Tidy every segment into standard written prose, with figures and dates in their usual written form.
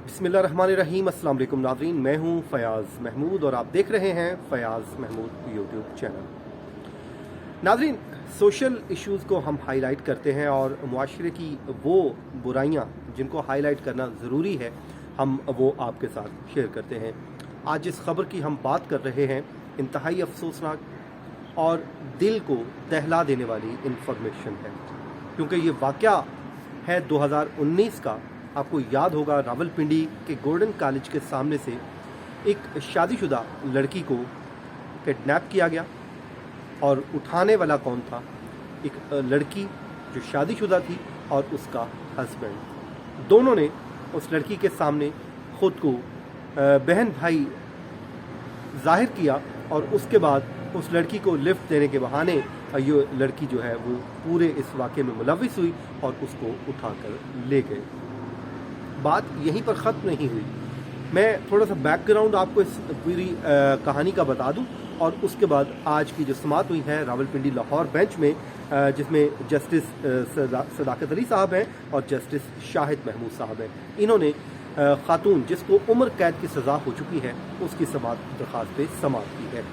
बिस्मिल्लाहिर्रहमानिर्रहीम। अस्सलाम वालेकुम नाज़रीन, मैं हूं फ़याज़ महमूद और आप देख रहे हैं फ़याज़ महमूद यूट्यूब चैनल। नाज़रीन, सोशल इश्यूज़ को हम हाईलाइट करते हैं और मुआशरे की वो बुराइयां जिनको हाईलाइट करना ज़रूरी है हम वो आपके साथ शेयर करते हैं। आज जिस खबर की हम बात कर रहे हैं इंतहाई अफसोसनाक और दिल को दहला देने वाली इंफॉर्मेशन है, क्योंकि ये वाक़या है 2019 का। आपको याद होगा, रावलपिंडी के गोल्डन कॉलेज के सामने से एक शादीशुदा लड़की को किडनैप किया गया और उठाने वाला कौन था? एक लड़की जो शादीशुदा थी और उसका हस्बैंड। दोनों ने उस लड़की के सामने खुद को बहन भाई जाहिर किया और उसके बाद उस लड़की को लिफ्ट देने के बहाने ये लड़की जो है वो पूरे इस वाक़े में मुलव्विस हुई और उसको उठाकर ले गए। बात यहीं पर ख़त्म नहीं हुई। मैं थोड़ा सा बैकग्राउंड आपको इस पूरी कहानी का बता दूं और उसके बाद आज की जो समाअत हुई है रावलपिंडी लाहौर बेंच में, जिसमें जस्टिस सदाकत अली साहब हैं और जस्टिस शाहिद महमूद साहब हैं। इन्होंने खातून जिसको उम्र कैद की सज़ा हो चुकी है उसकी समाअत दरख्वास्त पे समाअत की है।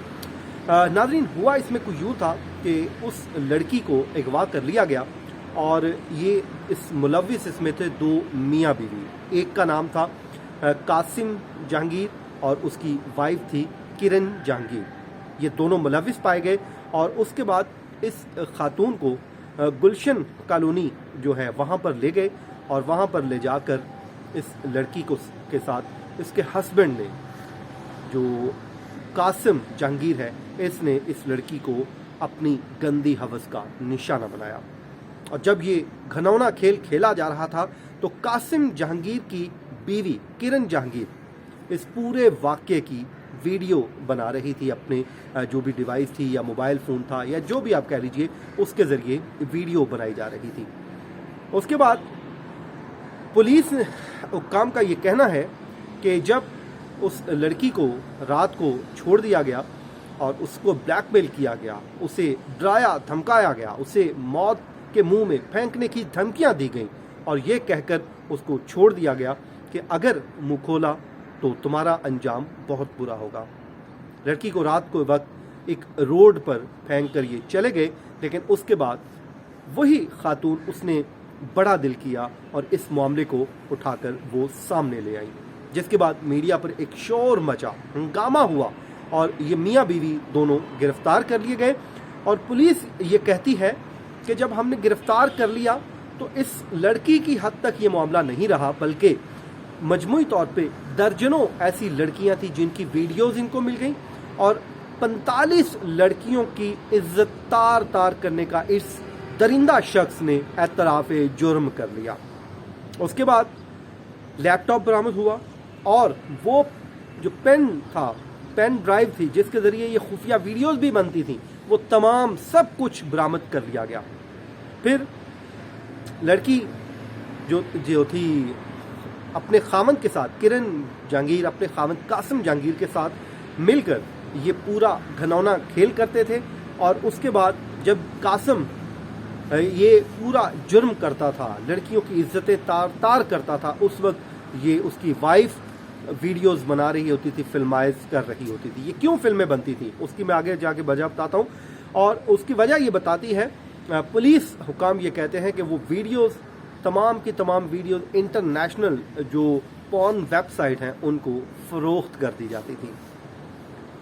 नाज़रीन, हुआ इसमें कुछ यूँ था कि उस लड़की को अगवा कर लिया गया और ये इस मुलव्विस इसमें थे दो मियाँ बीवी। एक का नाम था कासिम जहांगीर और उसकी वाइफ थी किरण जहांगीर। ये दोनों मुलव्विस पाए गए और उसके बाद इस खातून को गुलशन कॉलोनी जो है वहाँ पर ले गए और वहाँ पर ले जाकर इस लड़की को के साथ इसके हस्बैंड ने, जो कासिम जहांगीर है, इसने इस लड़की को अपनी गंदी हवस का निशाना बनाया। और जब ये घनौना खेल खेला जा रहा था तो कासिम जहांगीर की बीवी किरण जहांगीर इस पूरे वाक़े की वीडियो बना रही थी। अपने जो भी डिवाइस थी या मोबाइल फ़ोन था या जो भी आप कह लीजिए, उसके ज़रिए वीडियो बनाई जा रही थी। उसके बाद पुलिस हुक्काम का ये कहना है कि जब उस लड़की को रात को छोड़ दिया गया और उसको ब्लैकमेल किया गया, उसे डराया धमकाया गया, उसे मौत के मुंह में फेंकने की धमकियां दी गई और ये कहकर उसको छोड़ दिया गया कि अगर मुंह खोला तो तुम्हारा अंजाम बहुत बुरा होगा। लड़की को रात को वक्त एक रोड पर फेंक कर ये चले गए, लेकिन उसके बाद वही खातून उसने बड़ा दिल किया और इस मामले को उठाकर वो सामने ले आई, जिसके बाद मीडिया पर एक शोर मचा, हंगामा हुआ और ये मियाँ बीवी दोनों गिरफ्तार कर लिए गए। और पुलिस ये कहती है कि जब हमने गिरफ्तार कर लिया तो इस लड़की की हद तक ये मामला नहीं रहा, बल्कि मजमूई तौर पे दर्जनों ऐसी लड़कियां थी जिनकी वीडियोस इनको मिल गई और 45 लड़कियों की इज्जत तार तार करने का इस दरिंदा शख्स ने एतराफ़ जुर्म कर लिया। उसके बाद लैपटॉप बरामद हुआ और वो जो पेन ड्राइव थी जिसके ज़रिए ये खुफिया वीडियोस भी बनती थी, वो तमाम सब कुछ बरामद कर लिया गया। फिर लड़की जो थी अपने खामन के साथ, किरण जहांगीर अपने खामन कासिम जहांगीर के साथ मिलकर ये पूरा घनौना खेल करते थे। और उसके बाद जब कासिम ये पूरा जुर्म करता था, लड़कियों की इज्जतें तार तार करता था, उस वक्त ये उसकी वाइफ वीडियोस बना रही होती थी, फिल्माइज कर रही होती थी। ये क्यों फिल्में बनती थी उसकी मैं आगे जाके वजह बताता हूँ और उसकी वजह ये बताती है। पुलिस हुकाम ये कहते हैं कि वो वीडियोस, तमाम की तमाम वीडियोस इंटरनेशनल जो पॉर्न वेबसाइट हैं उनको फ़रोख्त कर दी जाती थी।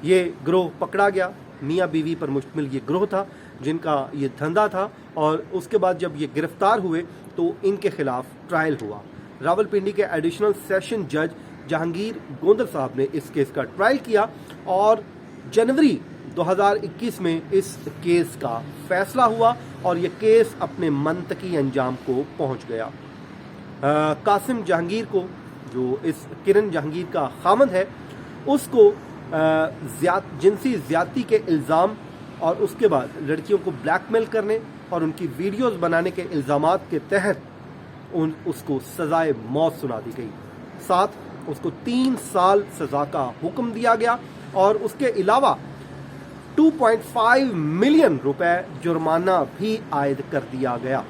ये ग्रोह पकड़ा गया, मियाँ बीवी पर मुश्तमिल ये ग्रोह था जिनका ये धंधा था। और उसके बाद जब ये गिरफ्तार हुए तो इनके खिलाफ ट्रायल हुआ। रावलपिंडी के एडिशनल सेशन जज जहांगीर गोंदल साहब ने इस केस का ट्रायल किया और जनवरी 2021 में इस केस का फैसला हुआ और ये केस अपने मंतकी अंजाम को पहुंच गया। कासिम जहांगीर को, जो इस किरण जहांगीर का खामद है, उसको जिनसी ज़्यादती के इल्ज़ाम और उसके बाद लड़कियों को ब्लैकमेल करने और उनकी वीडियोस बनाने के इल्ज़ामात के तहत उसको सज़ाए मौत सुना दी गई। साथ उसको 3 साल सज़ा का हुक्म दिया गया और उसके अलावा 2.5 मिलियन रुपए जुर्माना भी आयद कर दिया गया,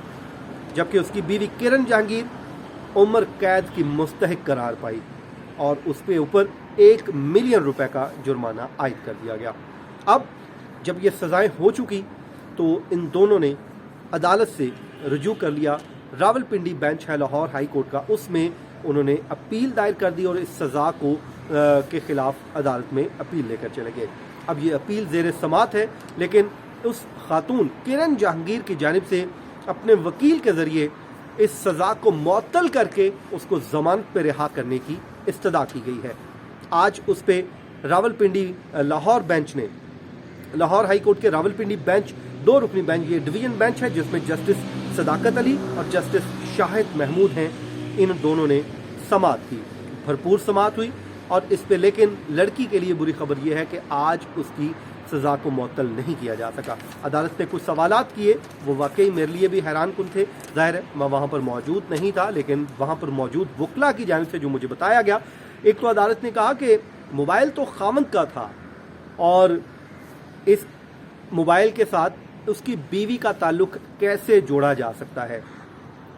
जबकि उसकी बीवी किरण जहांगीर उम्र कैद की मुस्तहिक करार पाई। और उस पे ऊपर 1 मिलियन रुपए का जुर्माना आयद कर दिया गया। अब जब ये सज़ाएं हो चुकी तो इन दोनों ने अदालत से रुजू कर लिया। रावलपिंडी बेंच है लाहौर हाई कोर्ट का, उसमें उन्होंने अपील दायर कर दी और इस सज़ा को के ख़िलाफ़ अदालत में अपील लेकर चले गए। अब ये अपील ज़ेर समात है, लेकिन उस खातून किरण जहांगीर की जानिब से अपने वकील के ज़रिए इस सज़ा को मुअत्तल करके उसको ज़मानत पर रिहा करने की इस्तदा की गई है। आज उस पर रावलपिंडी लाहौर बेंच ने, लाहौर हाई कोर्ट के रावलपिंडी बेंच 2 रुकनी बेंच, ये डिवीज़न बेंच है जिसमें जस्टिस सदाकत अली और जस्टिस शाहिद महमूद हैं, इन दोनों ने समाअत की, भरपूर समाअत हुई। और इस पे लेकिन लड़की के लिए बुरी खबर यह है कि आज उसकी सज़ा को मुअत्तल नहीं किया जा सका। अदालत ने कुछ सवालात किए, वो वाकई मेरे लिए भी हैरान कुन थे। ज़ाहिर है मैं वहाँ पर मौजूद नहीं था, लेकिन वहाँ पर मौजूद वकला की जानिब से जो मुझे बताया गया, एक तो अदालत ने कहा कि मोबाइल तो खामद का था और इस मोबाइल के साथ उसकी बीवी का ताल्लुक़ कैसे जोड़ा जा सकता है,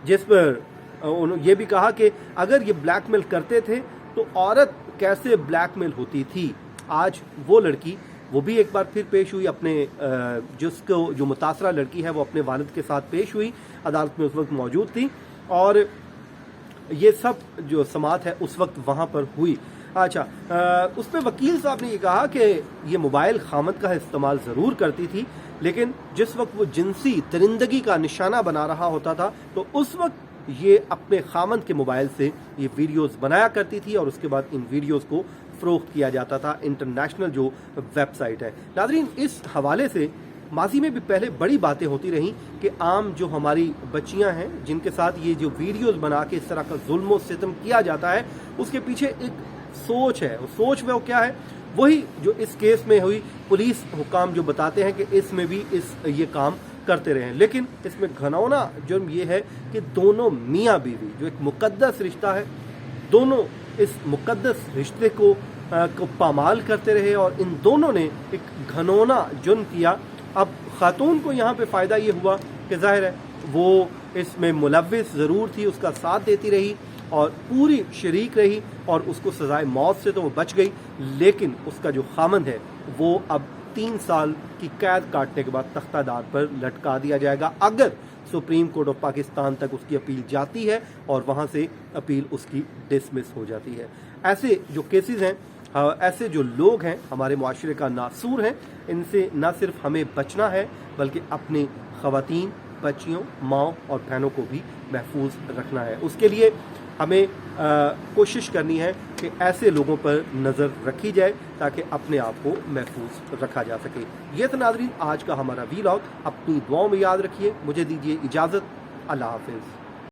जिस पर ये भी कहा कि अगर ये ब्लैकमेल करते थे तो औरत कैसे ब्लैकमेल होती थी। आज वो लड़की, वो भी एक बार फिर पेश हुई, अपने जिसको जो मुतासरा लड़की है वो अपने वालिद के साथ पेश हुई, अदालत में उस वक्त मौजूद थी और ये सब जो समाअत है उस वक्त वहाँ पर हुई। अच्छा, उस पर वकील साहब ने ये कहा कि ये मोबाइल खामद का इस्तेमाल ज़रूर करती थी, लेकिन जिस वक्त वो जिनसी दरिंदगी का निशाना बना रहा होता था तो उस वक्त ये अपने खामद के मोबाइल से ये वीडियोस बनाया करती थी और उसके बाद इन वीडियोस को फ़रोख्त किया जाता था इंटरनेशनल जो वेबसाइट है। नाज़रीन, इस हवाले से माजी में भी पहले बड़ी बातें होती रहीं कि आम जो हमारी बच्चियां हैं जिनके साथ ये जो वीडियोस बना के इस तरह का जुल्म और सितम किया जाता है, उसके पीछे एक सोच है। सोच वो क्या है, वही जो इस केस में हुई। पुलिस हुकाम जो बताते हैं कि इसमें भी ये काम करते रहे, लेकिन इसमें घनौना जुर्म ये है कि दोनों मियाँ बीवी जो एक मुकद्दस रिश्ता है, दोनों इस मुकद्दस रिश्ते को पामाल करते रहे और इन दोनों ने एक घनौना जुर्म किया। अब खातून को यहाँ पे फ़ायदा ये हुआ कि ज़ाहिर है वो इसमें मुलव्विस ज़रूर थी, उसका साथ देती रही और पूरी शरीक रही और उसको सज़ाए मौत से तो वो बच गई, लेकिन उसका जो खामद है वो अब 3 साल की कैद काटने के बाद तख्तादार पर लटका दिया जाएगा अगर सुप्रीम कोर्ट ऑफ पाकिस्तान तक उसकी अपील जाती है और वहाँ से अपील उसकी डिसमिस हो जाती है। ऐसे जो केसेस हैं, ऐसे जो लोग हैं हमारे मुआशरे का नासूर हैं, इनसे न सिर्फ हमें बचना है बल्कि अपनी ख़वातीन, बच्चियों, माँओं और बहनों को भी महफूज रखना है। उसके लिए हमें कोशिश करनी है कि ऐसे लोगों पर नज़र रखी जाए ताकि अपने आप को महफूज रखा जा सके। ये तो नाज़रीन आज का हमारा वीलॉग, अपनी दुआओं में याद रखिए। मुझे दीजिए इजाज़त, अल्लाह हाफ़िज़।